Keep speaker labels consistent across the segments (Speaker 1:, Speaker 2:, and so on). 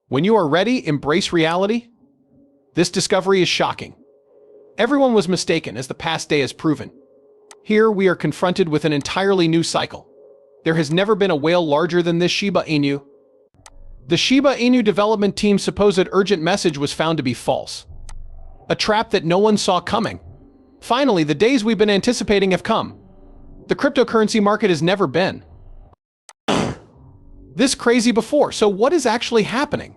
Speaker 1: When you are ready, embrace reality. This discovery is shocking. Everyone was mistaken, as the past day has proven. Here, we are confronted with an entirely new cycle. There has never been a whale larger than this Shiba Inu. The Shiba Inu development team's supposed urgent message was found to be false. A trap that no one saw coming. Finally, the days we've been anticipating have come. The cryptocurrency market has never been this crazy before. So what is actually happening?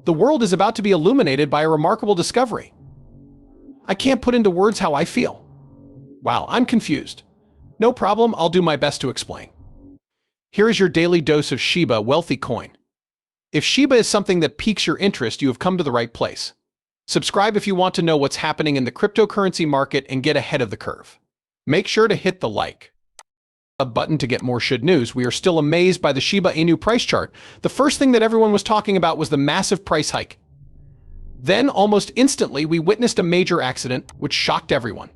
Speaker 1: The world is about to be illuminated by a remarkable discovery. I can't put into words how I feel. Wow, I'm confused. No problem, I'll do my best to explain. Here is your daily dose of Shiba wealthy coin. If Shiba is something that piques your interest, you have come to the right place. Subscribe if you want to know what's happening in the cryptocurrency market and get ahead of the curve. Make sure to hit the like button to get more SHIB news. We are still amazed by the Shiba Inu price chart. The first thing that everyone was talking about was the massive price hike. Then, almost instantly, we witnessed a major accident, which shocked everyone.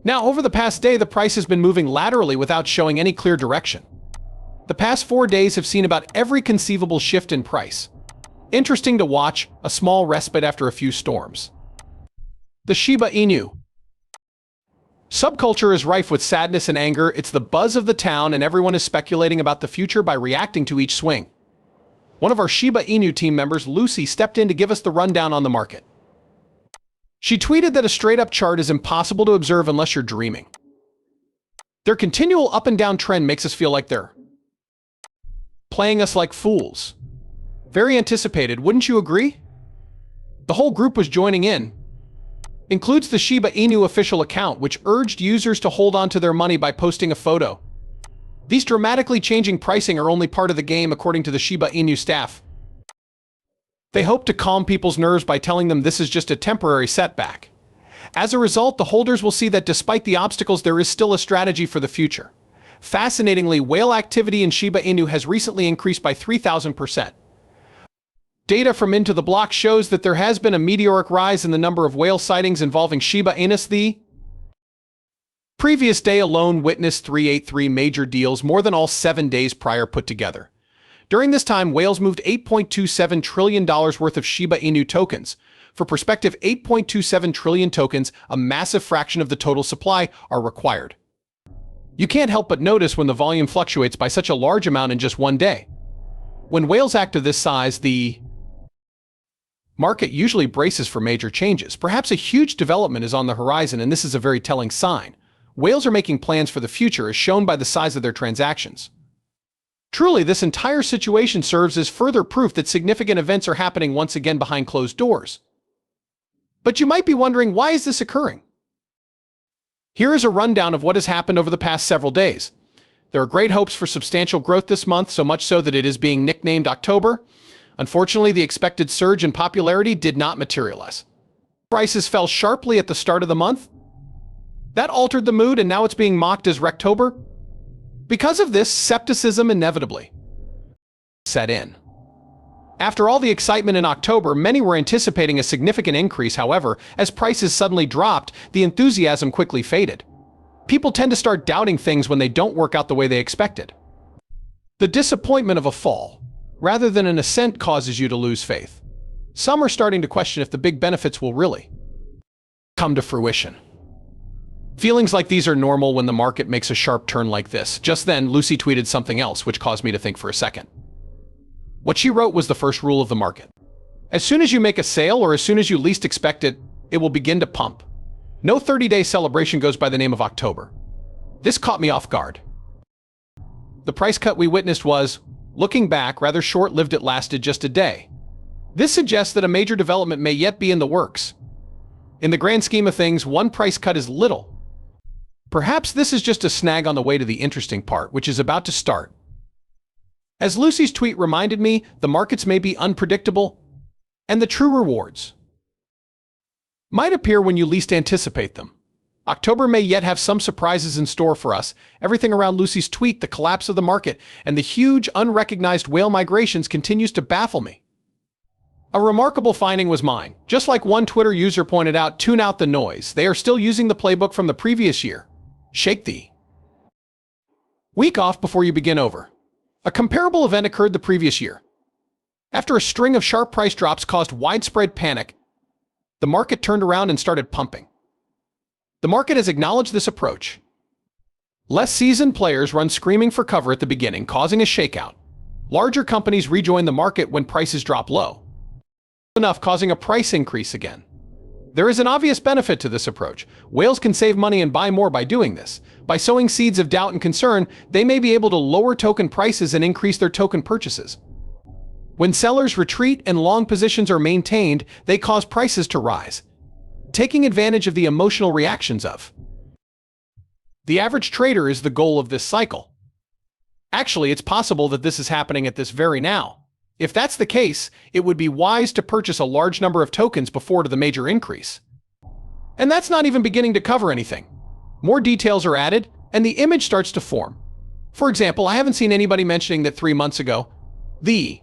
Speaker 1: Now, over the past day, the price has been moving laterally without showing any clear direction. The past 4 days have seen about every conceivable shift in price. Interesting to watch, a small respite after a few storms. The Shiba Inu subculture is rife with sadness and anger. It's the buzz of the town, and everyone is speculating about the future by reacting to each swing. One of our Shiba Inu team members, Lucy, stepped in to give us the rundown on the market. She tweeted that a straight-up chart is impossible to observe unless you're dreaming. Their continual up and down trend makes us feel like they're playing us like fools. Very anticipated, wouldn't you agree? The whole group was joining in. Includes the Shiba Inu official account, which urged users to hold on to their money by posting a photo. These dramatically changing pricing are only part of the game, according to the Shiba Inu staff. They hope to calm people's nerves by telling them this is just a temporary setback. As a result, the holders will see that despite the obstacles, there is still a strategy for the future. Fascinatingly, whale activity in Shiba Inu has recently increased by 3,000%. Data from Into the Block shows that there has been a meteoric rise in the number of whale sightings involving Shiba Inus. The previous day alone witnessed 383 major deals, more than all 7 days prior put together. During this time, whales moved $8.27 trillion worth of Shiba Inu tokens. For perspective, 8.27 trillion tokens, a massive fraction of the total supply, are required. You can't help but notice when the volume fluctuates by such a large amount in just one day. When whales act of this size, the market usually braces for major changes. Perhaps a huge development is on the horizon, and this is a very telling sign. Whales are making plans for the future, as shown by the size of their transactions. Truly, this entire situation serves as further proof that significant events are happening once again behind closed doors. But you might be wondering, why is this occurring? Here is a rundown of what has happened over the past several days. There are great hopes for substantial growth this month, so much so that it is being nicknamed October. Unfortunately, the expected surge in popularity did not materialize. Prices fell sharply at the start of the month. That altered the mood, and now it's being mocked as Rectober. Because of this, skepticism inevitably set in. After all the excitement in October, many were anticipating a significant increase. However, as prices suddenly dropped, the enthusiasm quickly faded. People tend to start doubting things when they don't work out the way they expected. The disappointment of a fall, rather than an ascent, causes you to lose faith. Some are starting to question if the big benefits will really come to fruition. Feelings like these are normal when the market makes a sharp turn like this. Just then, Lucy tweeted something else, which caused me to think for a second. What she wrote was the first rule of the market. As soon as you make a sale, or as soon as you least expect it, it will begin to pump. No 30-day celebration goes by the name of October. This caught me off guard. The price cut we witnessed was, looking back, rather short-lived. It lasted just a day. This suggests that a major development may yet be in the works. In the grand scheme of things, one price cut is little. Perhaps this is just a snag on the way to the interesting part, which is about to start. As Lucy's tweet reminded me, the markets may be unpredictable, and the true rewards might appear when you least anticipate them. October may yet have some surprises in store for us. Everything around Lucy's tweet, the collapse of the market, and the huge unrecognized whale migrations continues to baffle me. A remarkable finding was mine. Just like one Twitter user pointed out, tune out the noise. They are still using the playbook from the previous year. Shake the week off before you begin over. A comparable event occurred the previous year. After a string of sharp price drops caused widespread panic, the market turned around and started pumping. The market has acknowledged this approach. Less seasoned players run screaming for cover at the beginning, causing a shakeout. Larger companies rejoin the market when prices drop low, enough causing a price increase again. There is an obvious benefit to this approach. Whales can save money and buy more by doing this. By sowing seeds of doubt and concern, they may be able to lower token prices and increase their token purchases. When sellers retreat and long positions are maintained, they cause prices to rise, taking advantage of the emotional reactions of the average trader is the goal of this cycle. Actually, it's possible that this is happening at this very now. If that's the case, it would be wise to purchase a large number of tokens before the major increase. And that's not even beginning to cover anything. More details are added, and the image starts to form. For example, I haven't seen anybody mentioning that 3 months ago, the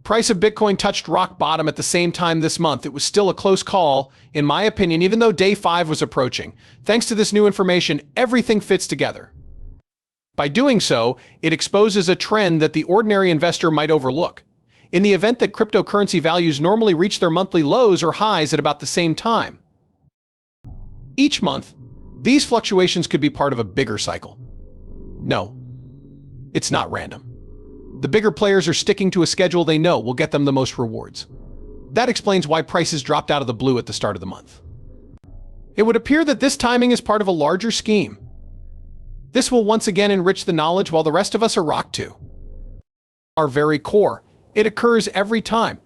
Speaker 1: price of Bitcoin touched rock bottom at the same time this month. It was still a close call, in my opinion, even though day 5 was approaching. Thanks to this new information, everything fits together. By doing so, it exposes a trend that the ordinary investor might overlook. In the event that cryptocurrency values normally reach their monthly lows or highs at about the same time each month, these fluctuations could be part of a bigger cycle. No, it's not random. The bigger players are sticking to a schedule they know will get them the most rewards. That explains why prices dropped out of the blue at the start of the month. It would appear that this timing is part of a larger scheme. This will once again enrich the knowledge while the rest of us are rocked to our very core. It occurs every time.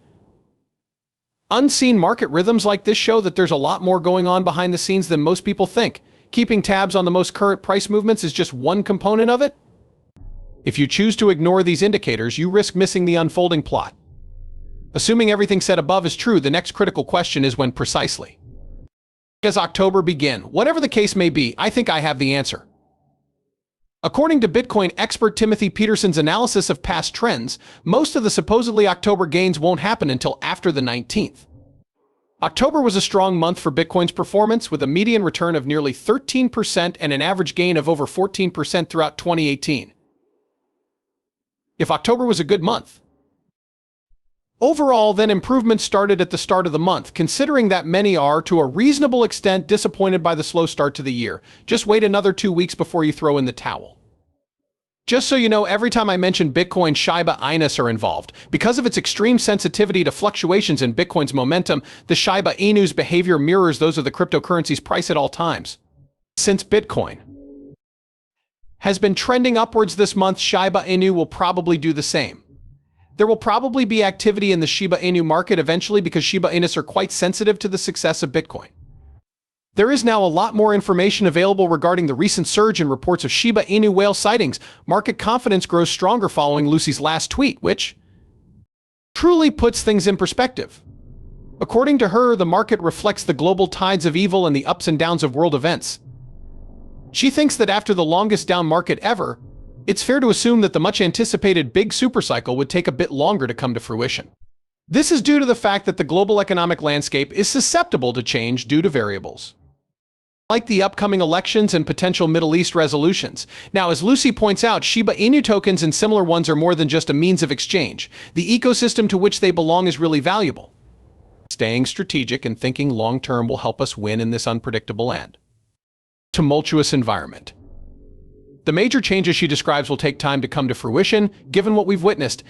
Speaker 1: Unseen market rhythms like this show that there's a lot more going on behind the scenes than most people think. Keeping tabs on the most current price movements is just one component of it. If you choose to ignore these indicators, you risk missing the unfolding plot. Assuming everything said above is true, the next critical question is when precisely does October begin? Whatever the case may be, I think I have the answer. According to Bitcoin expert Timothy Peterson's analysis of past trends, most of the supposedly October gains won't happen until after the 19th. October was a strong month for Bitcoin's performance, with a median return of nearly 13% and an average gain of over 14% throughout 2018. If October was a good month overall, then improvements started at the start of the month, considering that many are, to a reasonable extent, disappointed by the slow start to the year. Just wait another 2 weeks before you throw in the towel. Just so you know, every time I mention Bitcoin, Shiba Inus are involved. Because of its extreme sensitivity to fluctuations in Bitcoin's momentum, the Shiba Inu's behavior mirrors those of the cryptocurrency's price at all times. Since Bitcoin has been trending upwards this month, Shiba Inu will probably do the same. There will probably be activity in the Shiba Inu market eventually because Shiba Inus are quite sensitive to the success of Bitcoin. There is now a lot more information available regarding the recent surge in reports of Shiba Inu whale sightings. Market confidence grows stronger following Lucy's last tweet, which truly puts things in perspective. According to her, the market reflects the global tides of evil and the ups and downs of world events. She thinks that after the longest down market ever, it's fair to assume that the much-anticipated big supercycle would take a bit longer to come to fruition. This is due to the fact that the global economic landscape is susceptible to change due to variables like the upcoming elections and potential Middle East resolutions. Now, as Lucy points out, Shiba Inu tokens and similar ones are more than just a means of exchange. The ecosystem to which they belong is really valuable. Staying strategic and thinking long-term will help us win in this unpredictable and tumultuous environment. The major changes she describes will take time to come to fruition, given what we've witnessed.